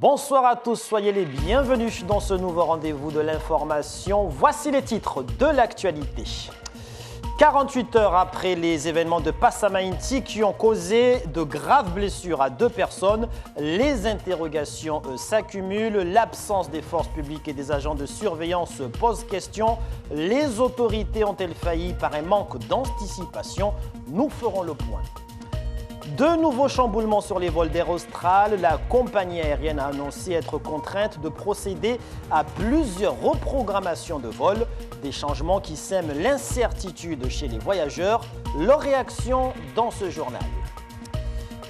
Bonsoir à tous, soyez les bienvenus dans ce nouveau rendez-vous de l'information. Voici les titres de l'actualité. 48 heures après les événements de Passamainti qui ont causé de graves blessures à 2 personnes, les interrogations s'accumulent. L'absence des forces publiques et des agents de surveillance pose question. Les autorités ont-elles failli par un manque d'anticipation? Nous ferons le point. De nouveaux chamboulements sur les vols d'Air Austral. La compagnie aérienne a annoncé être contrainte de procéder à plusieurs reprogrammations de vols. Des changements qui sèment l'incertitude chez les voyageurs. Leur réaction dans ce journal.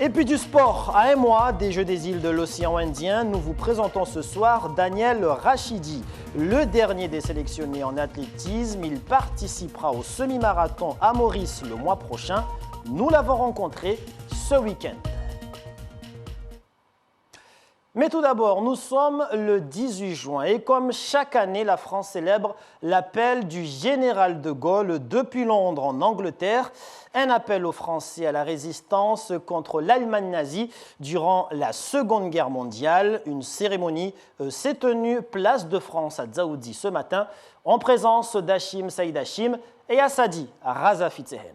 Et puis du sport. À un mois des Jeux des îles de l'océan Indien, nous vous présentons ce soir Daniel Rachidi, le dernier des sélectionnés en athlétisme. Il participera au semi-marathon à Maurice le mois prochain. Nous l'avons rencontré ce week-end. Mais tout d'abord, nous sommes le 18 juin et comme chaque année, la France célèbre l'appel du général de Gaulle depuis Londres en Angleterre. Un appel aux Français à la résistance contre l'Allemagne nazie durant la Seconde Guerre mondiale. Une cérémonie s'est tenue place de France à Dzaoudi ce matin en présence d'Hachim Saïd Hachim et Assadi Raza Fitzehen.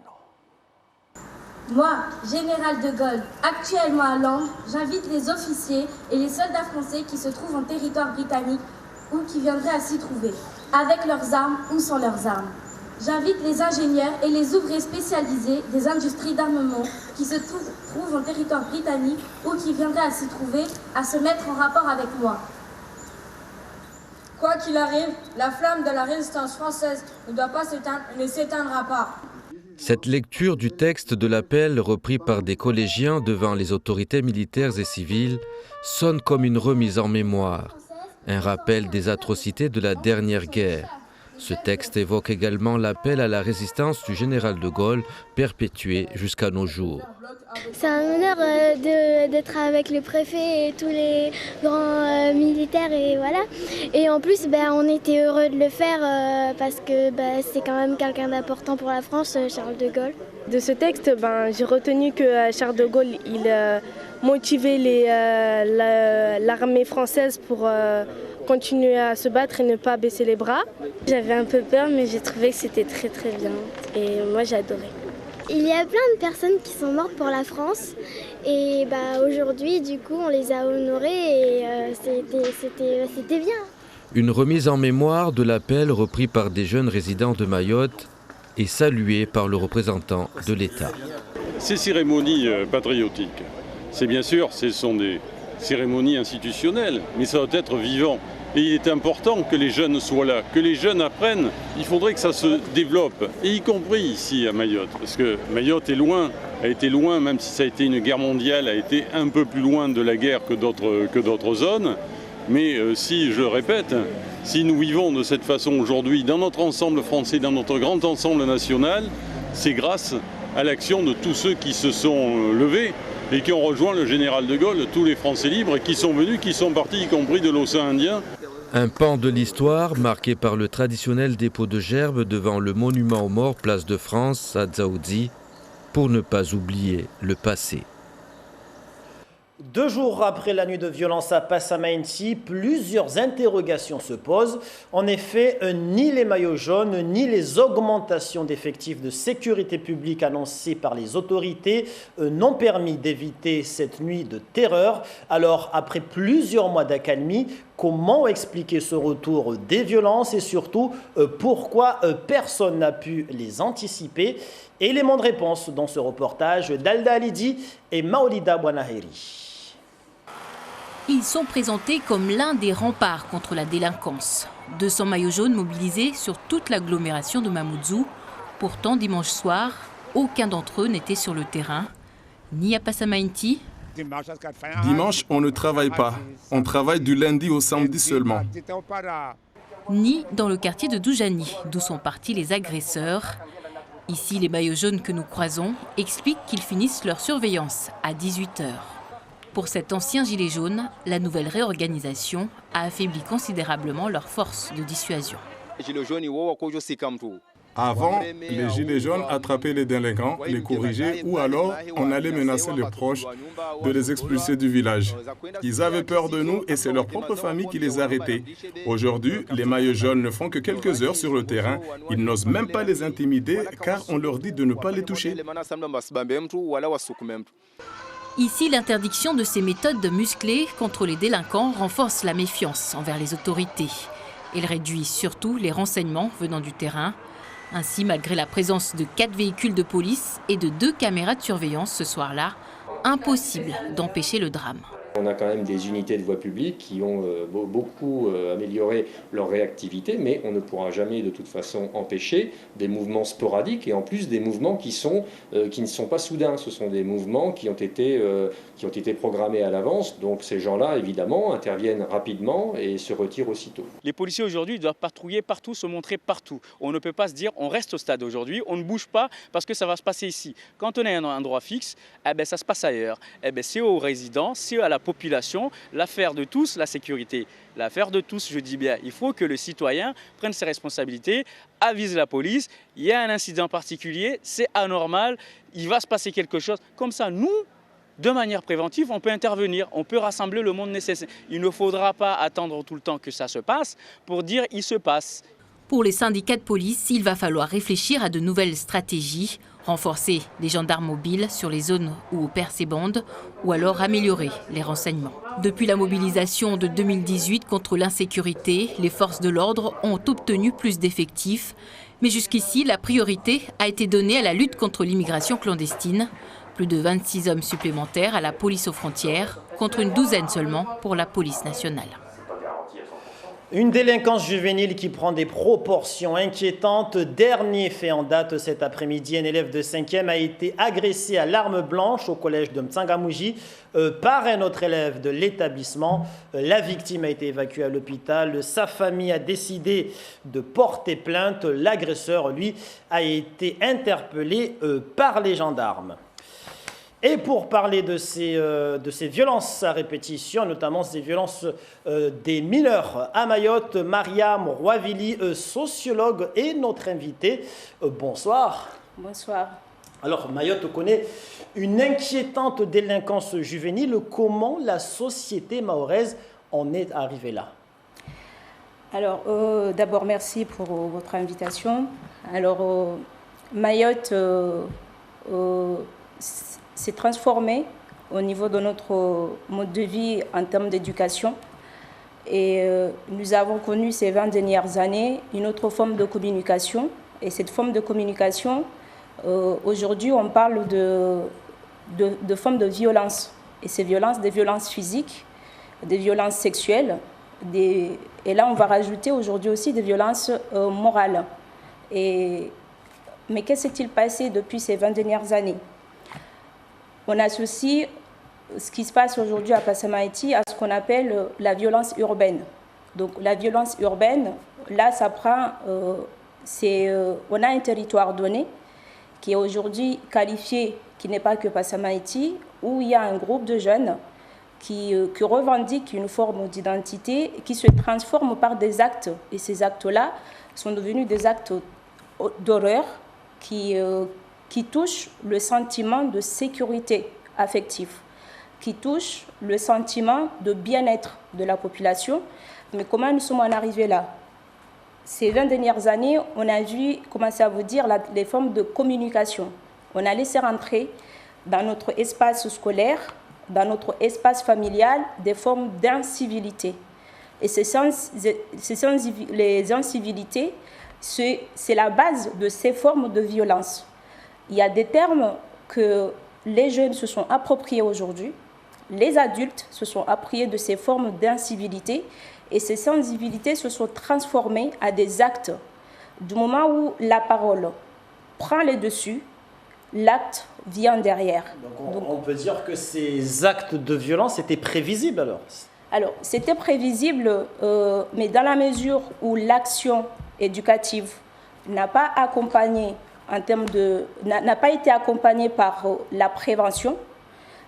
Moi, général de Gaulle, actuellement à Londres, j'invite les officiers et les soldats français qui se trouvent en territoire britannique ou qui viendraient à s'y trouver, avec leurs armes ou sans leurs armes. J'invite les ingénieurs et les ouvriers spécialisés des industries d'armement qui se trouvent en territoire britannique ou qui viendraient à s'y trouver à se mettre en rapport avec moi. Quoi qu'il arrive, la flamme de la résistance française ne doit pas s'éteindre et ne s'éteindra pas. Cette lecture du texte de l'appel repris par des collégiens devant les autorités militaires et civiles sonne comme une remise en mémoire, un rappel des atrocités de la dernière guerre. Ce texte évoque également l'appel à la résistance du général de Gaulle, perpétué jusqu'à nos jours. C'est un honneur d'être avec le préfet et tous les grands militaires et voilà. Et en plus, on était heureux de le faire parce que c'est quand même quelqu'un d'important pour la France, Charles de Gaulle. De ce texte, j'ai retenu que Charles de Gaulle, il motivait l'armée française pour continuer à se battre et ne pas baisser les bras. J'avais un peu peur, mais j'ai trouvé que c'était très très bien et moi j'ai adoré. Il y a plein de personnes qui sont mortes pour la France et aujourd'hui du coup on les a honorées et c'était bien. Une remise en mémoire de l'appel repris par des jeunes résidents de Mayotte et salué par le représentant de l'État. Ces cérémonies patriotiques, c'est bien sûr, ce sont des cérémonies institutionnelles, mais ça doit être vivant. Et il est important que les jeunes soient là, que les jeunes apprennent. Il faudrait que ça se développe, et y compris ici à Mayotte. Parce que Mayotte est loin, a été loin, même si ça a été une guerre mondiale, a été un peu plus loin de la guerre que d'autres zones. Mais si, je le répète, si nous vivons de cette façon aujourd'hui, dans notre ensemble français, dans notre grand ensemble national, c'est grâce à l'action de tous ceux qui se sont levés et qui ont rejoint le général de Gaulle, tous les Français libres, qui sont venus, qui sont partis, y compris de l'océan Indien. Un pan de l'histoire marqué par le traditionnel dépôt de gerbes devant le monument aux morts place de France à Dzaoudi, pour ne pas oublier le passé. 2 jours après la nuit de violence à Passamainti, plusieurs interrogations se posent. En effet, ni les maillots jaunes, ni les augmentations d'effectifs de sécurité publique annoncées par les autorités n'ont permis d'éviter cette nuit de terreur. Alors, après plusieurs mois d'accalmie, comment expliquer ce retour des violences et surtout pourquoi personne n'a pu les anticiper? Éléments de réponse dans ce reportage d'Alda Alidi et Maolida Bouanaheri. Ils sont présentés comme l'un des remparts contre la délinquance. 200 maillots jaunes mobilisés sur toute l'agglomération de Mamoudzou. Pourtant, dimanche soir, aucun d'entre eux n'était sur le terrain, ni à Passamainti. Dimanche, on ne travaille pas. On travaille du lundi au samedi seulement. Ni dans le quartier de Doujani, d'où sont partis les agresseurs. Ici, les maillots jaunes que nous croisons expliquent qu'ils finissent leur surveillance à 18h. Pour cet ancien gilet jaune, la nouvelle réorganisation a affaibli considérablement leur force de dissuasion. Avant, les gilets jaunes attrapaient les délinquants, les corrigeaient ou alors on allait menacer les proches de les expulser du village. Ils avaient peur de nous et c'est leur propre famille qui les arrêtait. Aujourd'hui, les maillots jaunes ne font que quelques heures sur le terrain. Ils n'osent même pas les intimider car on leur dit de ne pas les toucher. Ici, l'interdiction de ces méthodes musclées contre les délinquants renforce la méfiance envers les autorités. Elle réduit surtout les renseignements venant du terrain. Ainsi, malgré la présence de 4 véhicules de police et de 2 caméras de surveillance ce soir-là, impossible d'empêcher le drame. On a quand même des unités de voie publique qui ont beaucoup amélioré leur réactivité, mais on ne pourra jamais de toute façon empêcher des mouvements sporadiques et en plus des mouvements qui ne sont pas soudains. Ce sont des mouvements qui ont été programmés à l'avance. Donc ces gens-là, évidemment, interviennent rapidement et se retirent aussitôt. Les policiers aujourd'hui doivent patrouiller partout, se montrer partout. On ne peut pas se dire on reste au stade aujourd'hui, on ne bouge pas parce que ça va se passer ici. Quand on est à un endroit fixe, ça se passe ailleurs. C'est aux résidents, c'est à la population, l'affaire de tous, la sécurité. L'affaire de tous, je dis bien, il faut que le citoyen prenne ses responsabilités, avise la police, il y a un incident particulier, c'est anormal, il va se passer quelque chose. Comme ça, nous, de manière préventive, on peut intervenir, on peut rassembler le monde nécessaire. Il ne faudra pas attendre tout le temps que ça se passe pour dire il se passe. Pour les syndicats de police, il va falloir réfléchir à de nouvelles stratégies, renforcer les gendarmes mobiles sur les zones où opèrent ces bandes ou alors améliorer les renseignements. Depuis la mobilisation de 2018 contre l'insécurité, les forces de l'ordre ont obtenu plus d'effectifs. Mais jusqu'ici, la priorité a été donnée à la lutte contre l'immigration clandestine. Plus de 26 hommes supplémentaires à la police aux frontières, contre une douzaine seulement pour la police nationale. Une délinquance juvénile qui prend des proportions inquiétantes. Dernier fait en date cet après-midi, un élève de 5e a été agressé à l'arme blanche au collège de Mtsangamouji par un autre élève de l'établissement. La victime a été évacuée à l'hôpital. Sa famille a décidé de porter plainte. L'agresseur, lui, a été interpellé par les gendarmes. Et pour parler de ces violences à répétition, notamment ces violences des mineurs à Mayotte, Mariam Rouavili, sociologue, est notre invitée. Bonsoir. Bonsoir. Alors, Mayotte connaît une inquiétante délinquance juvénile. Comment la société mahoraise en est arrivée là? Alors, d'abord, merci pour votre invitation. Alors, Mayotte s'est transformé au niveau de notre mode de vie en termes d'éducation. Et nous avons connu ces 20 dernières années une autre forme de communication. Et cette forme de communication, aujourd'hui, on parle de formes de violence. Et ces violences, des violences physiques, des violences sexuelles. Et là, on va rajouter aujourd'hui aussi des violences morales. Mais qu'est-ce qui s'est-il passé depuis ces 20 dernières années? On associe ce qui se passe aujourd'hui à Passamaïti à ce qu'on appelle la violence urbaine. Donc la violence urbaine, là, ça prend, on a un territoire donné qui est aujourd'hui qualifié, qui n'est pas que Passamaïti, où il y a un groupe de jeunes qui revendiquent une forme d'identité, qui se transforment par des actes. Et ces actes-là sont devenus des actes d'horreur qui touche le sentiment de sécurité affective, qui touche le sentiment de bien-être de la population. Mais comment nous sommes en arrivés là? Ces 20 dernières années, on a vu commencer à vous dire les formes de communication. On a laissé rentrer dans notre espace scolaire, dans notre espace familial, des formes d'incivilité. Et les incivilités, c'est la base de ces formes de violence. Il y a des termes que les jeunes se sont appropriés aujourd'hui, les adultes se sont appropriés de ces formes d'incivilité et ces incivilités se sont transformées à des actes. Du moment où la parole prend le dessus, l'acte vient derrière. Donc on peut dire que ces actes de violence étaient prévisibles alors? Alors, c'était prévisible, mais dans la mesure où l'action éducative n'a pas été accompagnée par la prévention,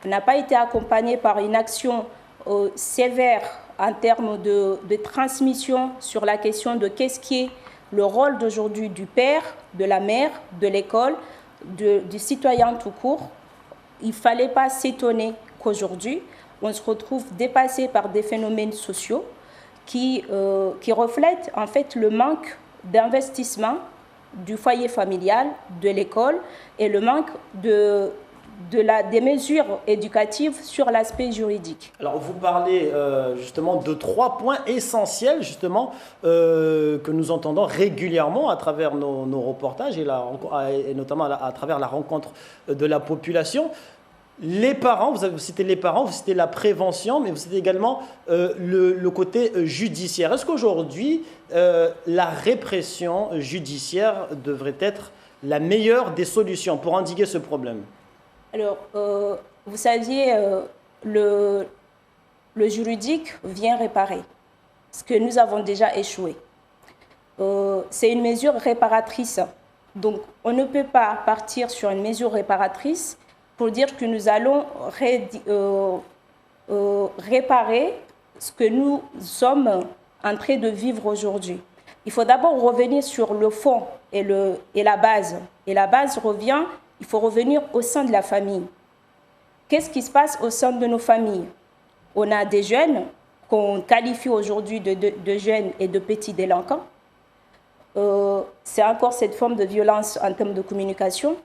n'a pas été accompagnée par une action sévère en termes de transmission sur la question de qu'est-ce qui est le rôle d'aujourd'hui du père, de la mère, de l'école, du citoyen tout court. Il ne fallait pas s'étonner qu'aujourd'hui, on se retrouve dépassé par des phénomènes sociaux qui reflètent en fait le manque d'investissement du foyer familial, de l'école et le manque des mesures éducatives sur l'aspect juridique. Alors vous parlez justement de 3 points essentiels justement que nous entendons régulièrement à travers nos reportages et notamment à travers la rencontre de la population. Les parents, vous citez les parents, vous citez la prévention, mais vous citez également le côté judiciaire. Est-ce qu'aujourd'hui, la répression judiciaire devrait être la meilleure des solutions pour endiguer ce problème? Alors, vous saviez, le juridique vient réparer ce que nous avons déjà échoué. C'est une mesure réparatrice. Donc, on ne peut pas partir sur une mesure réparatrice pour dire que nous allons réparer ce que nous sommes en train de vivre aujourd'hui. Il faut d'abord revenir sur le fond et la base. Et la base revient, il faut revenir au sein de la famille. Qu'est-ce qui se passe au sein de nos familles? On a des jeunes qu'on qualifie aujourd'hui de jeunes et de petits délinquants. C'est encore cette forme de violence en termes de communication.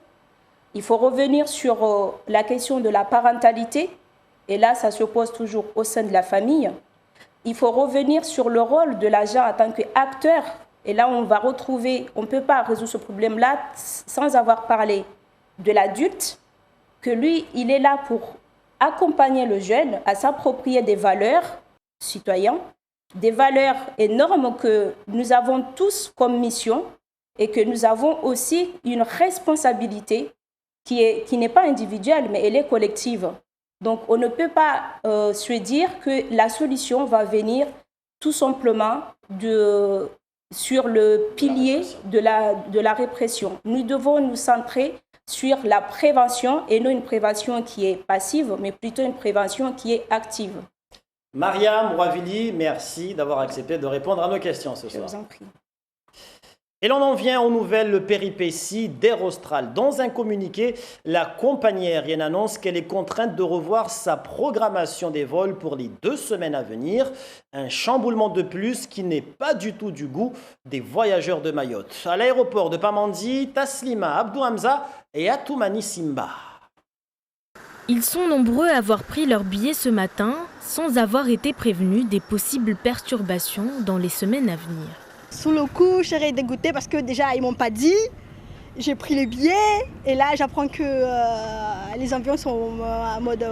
Il faut revenir sur la question de la parentalité. Et là, ça se pose toujours au sein de la famille. Il faut revenir sur le rôle de l'agent en tant qu'acteur. Et là, on va retrouver, on ne peut pas résoudre ce problème-là sans avoir parlé de l'adulte, que lui, il est là pour accompagner le jeune à s'approprier des valeurs citoyennes, des valeurs énormes que nous avons tous comme mission et que nous avons aussi une responsabilité qui n'est pas individuelle, mais elle est collective. Donc, on ne peut pas se dire que la solution va venir tout simplement sur le pilier de la répression. Nous devons nous centrer sur la prévention et non une prévention qui est passive, mais plutôt une prévention qui est active. Mariam Rouavili, merci d'avoir accepté de répondre à nos questions ce soir. Je vous en prie. Et l'on en vient aux nouvelles péripéties d'Air Austral. Dans un communiqué, la compagnie aérienne annonce qu'elle est contrainte de revoir sa programmation des vols pour les 2 semaines à venir. Un chamboulement de plus qui n'est pas du tout du goût des voyageurs de Mayotte. À l'aéroport de Pamandzi, Taslima Abdou Hamza et Atoumani Simba. Ils sont nombreux à avoir pris leur billet ce matin sans avoir été prévenus des possibles perturbations dans les semaines à venir. Sous le coup, je serais dégoûtée parce que déjà, ils ne m'ont pas dit. J'ai pris le billet et là, j'apprends que les avions sont en mode...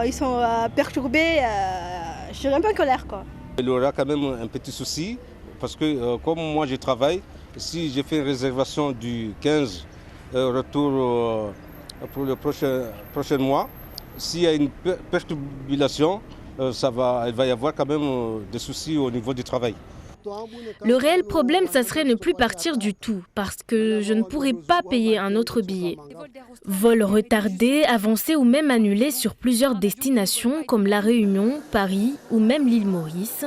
ils sont perturbés. Je suis un peu en colère, quoi. Il y aura quand même un petit souci parce que comme moi, je travaille, si j'ai fait une réservation du 15 retour pour le prochain mois, s'il y a une perturbation, il va y avoir quand même des soucis au niveau du travail. Le réel problème, ça serait ne plus partir du tout, parce que je ne pourrais pas payer un autre billet. Vols retardés, avancés ou même annulés sur plusieurs destinations comme La Réunion, Paris ou même l'île Maurice.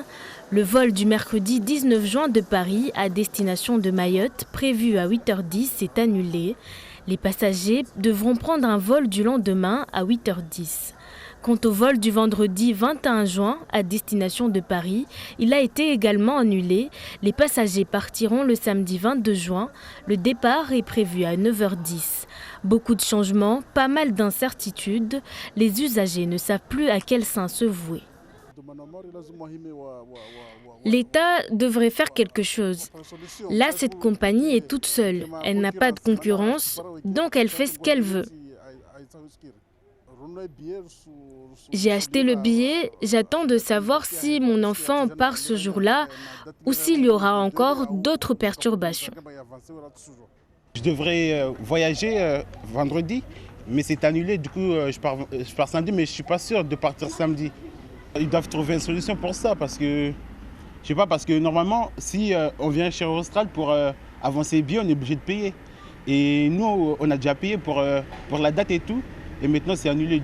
Le vol du mercredi 19 juin de Paris à destination de Mayotte, prévu à 8h10, est annulé. Les passagers devront prendre un vol du lendemain à 8h10. Quant au vol du vendredi 21 juin à destination de Paris, il a été également annulé. Les passagers partiront le samedi 22 juin. Le départ est prévu à 9h10. Beaucoup de changements, pas mal d'incertitudes. Les usagers ne savent plus à quel sein se vouer. L'État devrait faire quelque chose. Là, cette compagnie est toute seule. Elle n'a pas de concurrence, donc elle fait ce qu'elle veut. J'ai acheté le billet, j'attends de savoir si mon enfant part ce jour-là ou s'il y aura encore d'autres perturbations. Je devrais voyager vendredi, mais c'est annulé, du coup je pars samedi, mais je ne suis pas sûr de partir samedi. Ils doivent trouver une solution pour ça, parce que, je sais pas, parce que normalement, si on vient chez Austral pour avancer les billets, on est obligé de payer. Et nous, on a déjà payé pour la date et tout. Et maintenant, c'est annulé.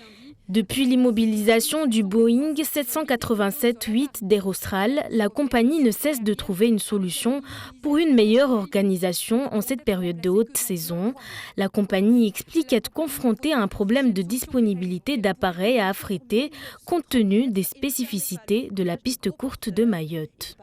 Depuis l'immobilisation du Boeing 787-8 d'Air Austral, la compagnie ne cesse de trouver une solution pour une meilleure organisation en cette période de haute saison. La compagnie explique être confrontée à un problème de disponibilité d'appareils à affréter compte tenu des spécificités de la piste courte de Mayotte.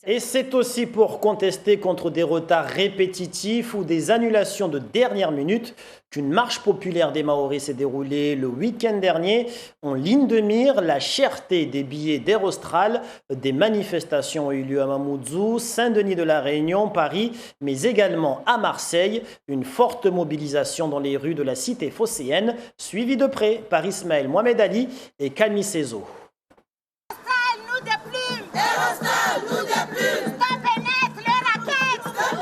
Et c'est aussi pour contester contre des retards répétitifs ou des annulations de dernière minute qu'une marche populaire des Mahorais s'est déroulée le week-end dernier. En ligne de mire, la cherté des billets d'Air Austral. Des manifestations ont eu lieu à Mamoudzou, Saint-Denis de la Réunion, Paris, mais également à Marseille. Une forte mobilisation dans les rues de la cité phocéenne, suivie de près par Ismaël Mohamed Ali et Camille Cézo.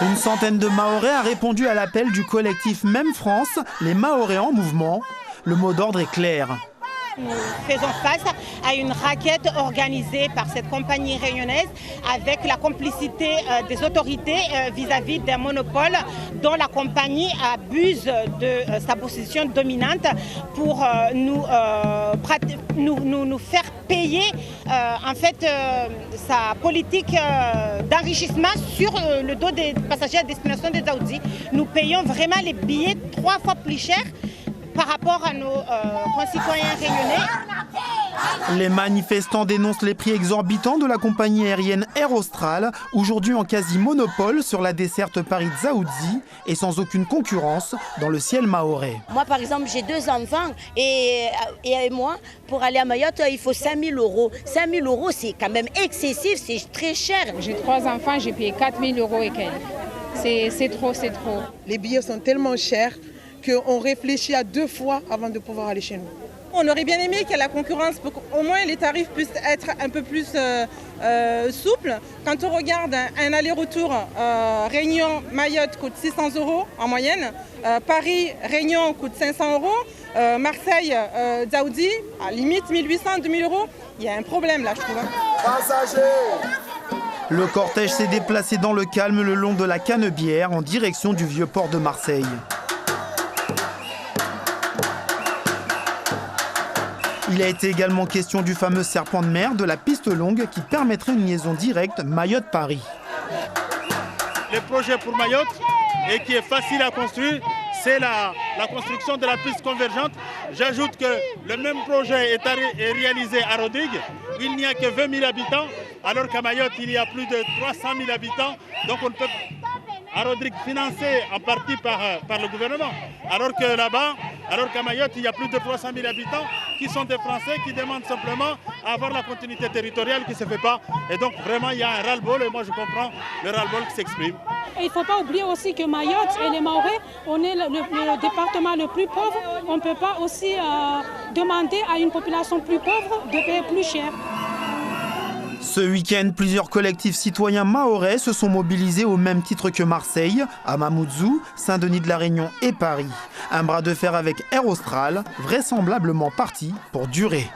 Une centaine de Mahorais a répondu à l'appel du collectif Même France, les Mahorais en mouvement. Le mot d'ordre est clair. Nous faisons face à une raquette organisée par cette compagnie réunionnaise avec la complicité des autorités vis-à-vis d'un monopole dont la compagnie abuse de sa position dominante pour nous faire payer sa politique d'enrichissement sur le dos des passagers à destination des Dzaoudzi. Nous payons vraiment les billets 3 fois plus cher par rapport à nos concitoyens réunionnais. Les manifestants dénoncent les prix exorbitants de la compagnie aérienne Air Austral, aujourd'hui en quasi-monopole sur la desserte Paris-Dzaoudzi et sans aucune concurrence dans le ciel mahorais. Moi, par exemple, j'ai 2 enfants et moi, pour aller à Mayotte, il faut 5 000 €. 5 000 €, c'est quand même excessif, c'est très cher. J'ai 3 enfants, j'ai payé 4 000 € et quelques. C'est trop, c'est trop. Les billets sont tellement chers qu'on réfléchit à 2 fois avant de pouvoir aller chez nous. On aurait bien aimé qu'il y ait la concurrence pour qu'au moins les tarifs puissent être un peu plus souples. Quand on regarde un aller-retour Réunion-Mayotte coûte 600 € en moyenne, Paris-Réunion coûte 500 €, Marseille-Dzaoudzi, à limite 1800-2000 €. Il y a un problème là, je trouve. Le cortège s'est déplacé dans le calme le long de la Canebière en direction du vieux port de Marseille. Il a été également question du fameux serpent de mer de la piste longue qui permettrait une liaison directe Mayotte-Paris. Le projet pour Mayotte et qui est facile à construire, c'est la construction de la piste convergente. J'ajoute que le même projet est réalisé à Rodrigue. Il n'y a que 20 000 habitants, alors qu'à Mayotte, il y a plus de 300 000 habitants. Donc on ne peut à Rodrigue financé en partie par le gouvernement. Alors qu'à Mayotte, il y a plus de 300 000 habitants qui sont des Français qui demandent simplement à avoir la continuité territoriale qui ne se fait pas. Et donc vraiment, il y a un ras-le-bol et moi je comprends le ras-le-bol qui s'exprime. Et il ne faut pas oublier aussi que Mayotte et les Mahorais, on est le département le plus pauvre. On ne peut pas aussi demander à une population plus pauvre de payer plus cher. Ce week-end, plusieurs collectifs citoyens mahorais se sont mobilisés au même titre que Marseille, à Mamoudzou, Saint-Denis de la Réunion et Paris. Un bras de fer avec Air Austral, vraisemblablement parti pour durer.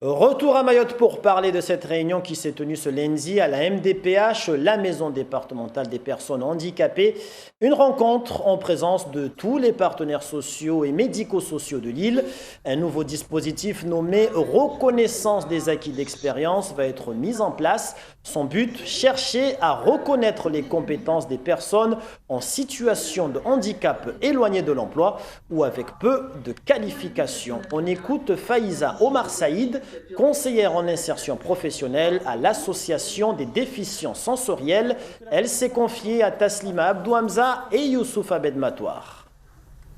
Retour à Mayotte pour parler de cette réunion qui s'est tenue ce lundi à la MDPH, la Maison départementale des personnes handicapées. Une rencontre en présence de tous les partenaires sociaux et médico-sociaux de l'île. Un nouveau dispositif nommé Reconnaissance des acquis d'expérience va être mis en place. Son but, chercher à reconnaître les compétences des personnes en situation de handicap éloignées de l'emploi ou avec peu de qualifications. On écoute Faïza Omar Saïd, conseillère en insertion professionnelle à l'Association des déficients sensoriels. Elle s'est confiée à Taslima Abdou Hamza et Youssouf Abed Matouar.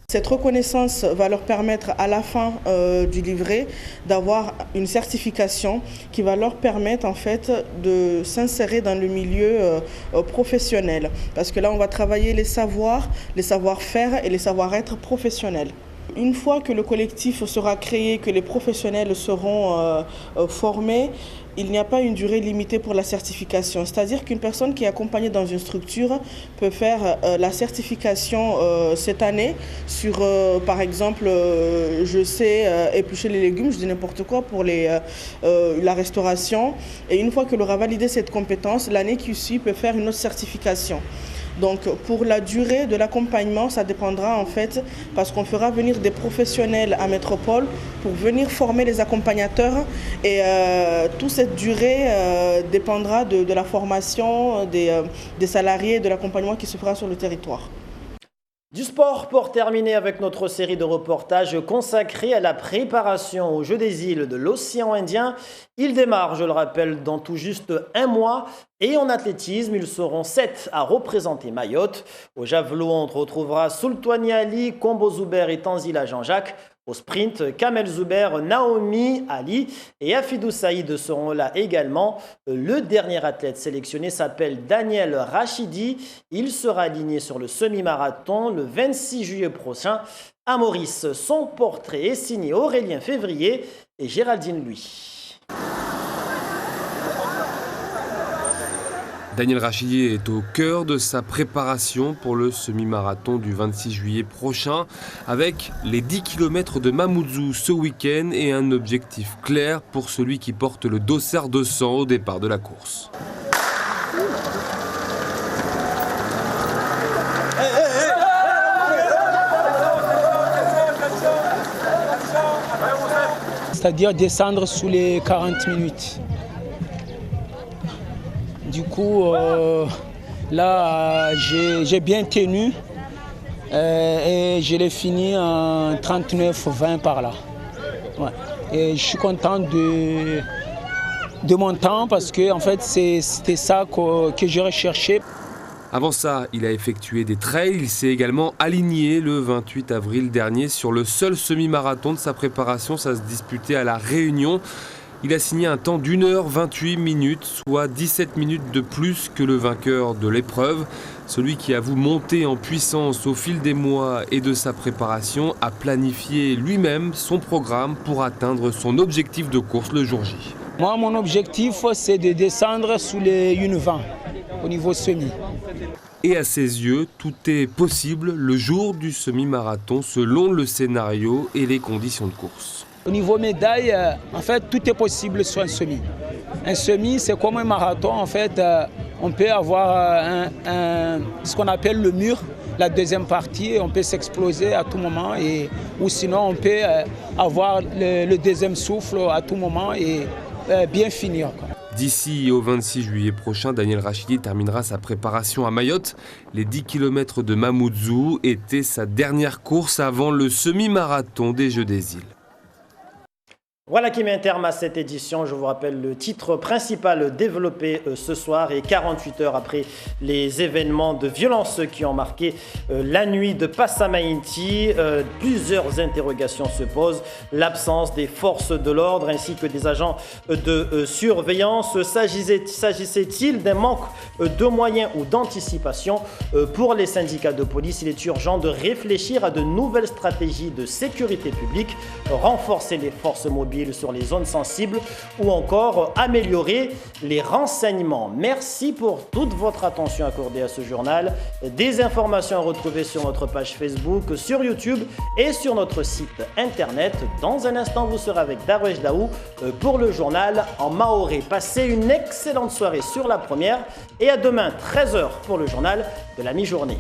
Cette reconnaissance va leur permettre à la fin du livret d'avoir une certification qui va leur permettre en fait de s'insérer dans le milieu professionnel. Parce que là on va travailler les savoir-faire et les savoir-être professionnels. Une fois que le collectif sera créé, que les professionnels seront formés, il n'y a pas une durée limitée pour la certification. C'est-à-dire qu'une personne qui est accompagnée dans une structure peut faire la certification cette année sur, par exemple, je sais éplucher les légumes, je dis n'importe quoi pour la restauration. Et une fois qu'elle aura validé cette compétence, l'année qui suit peut faire une autre certification. Donc pour la durée de l'accompagnement, ça dépendra en fait, parce qu'on fera venir des professionnels à Métropole pour venir former les accompagnateurs et toute cette durée dépendra de la formation des salariés de l'accompagnement qui se fera sur le territoire. Du sport pour terminer avec notre série de reportages consacrés à la préparation aux Jeux des îles de l'océan Indien. Ils démarrent, je le rappelle, dans tout juste un mois. Et en athlétisme, ils seront 7 à représenter Mayotte. Au javelot, on retrouvera Soultouani Ali, Kombo Zuber et Tanzila Jean-Jacques. Au sprint, Kamel Zuber, Naomi Ali et Afidou Saïd seront là également. Le dernier athlète sélectionné s'appelle Daniel Rachidi. Il sera aligné sur le semi-marathon le 26 juillet prochain à Maurice. Son portrait est signé Aurélien Février et Géraldine Louis. Daniel Rachidi est au cœur de sa préparation pour le semi-marathon du 26 juillet prochain, avec les 10 km de Mamoudzou ce week-end et un objectif clair pour celui qui porte le dossard 200 au départ de la course. C'est-à-dire descendre sous les 40 minutes. Du coup, là, j'ai bien tenu et je l'ai fini en 39-20 par là. Ouais. Et je suis content de mon temps parce que en fait, c'était ça que je recherchais. Avant ça, il a effectué des trails. Il s'est également aligné le 28 avril dernier sur le seul semi-marathon de sa préparation. Ça se disputait à La Réunion. Il a signé un temps d'1h28 minutes, soit 17 minutes de plus que le vainqueur de l'épreuve. Celui qui a voulu monter en puissance au fil des mois et de sa préparation a planifié lui-même son programme pour atteindre son objectif de course le jour J. Moi, mon objectif, c'est de descendre sous les 1h20 au niveau semi. Et à ses yeux, tout est possible le jour du semi-marathon selon le scénario et les conditions de course. Au niveau médaille, en fait, tout est possible sur un semi. Un semi, c'est comme un marathon. En fait, on peut avoir ce qu'on appelle le mur, la deuxième partie. On peut s'exploser à tout moment. Ou sinon, on peut avoir le deuxième souffle à tout moment et bien finir. D'ici au 26 juillet prochain, Daniel Rachidi terminera sa préparation à Mayotte. Les 10 km de Mamoudzou étaient sa dernière course avant le semi-marathon des Jeux des îles. Voilà qui met un terme à cette édition. Je vous rappelle le titre principal développé ce soir et 48 heures après les événements de violence qui ont marqué la nuit de Passamainti. Plusieurs interrogations se posent. L'absence des forces de l'ordre ainsi que des agents de surveillance. S'agissait-il d'un manque de moyens ou d'anticipation? Pour les syndicats de police, il est urgent de réfléchir à de nouvelles stratégies de sécurité publique, renforcer les forces mobiles sur les zones sensibles ou encore améliorer les renseignements. Merci pour toute votre attention accordée à ce journal. Des informations à retrouver sur notre page Facebook, sur YouTube et sur notre site internet. Dans un instant, vous serez avec Darwesh Daou pour le journal en maoré. Passez une excellente soirée sur la première et à demain 13h pour le journal de la mi-journée.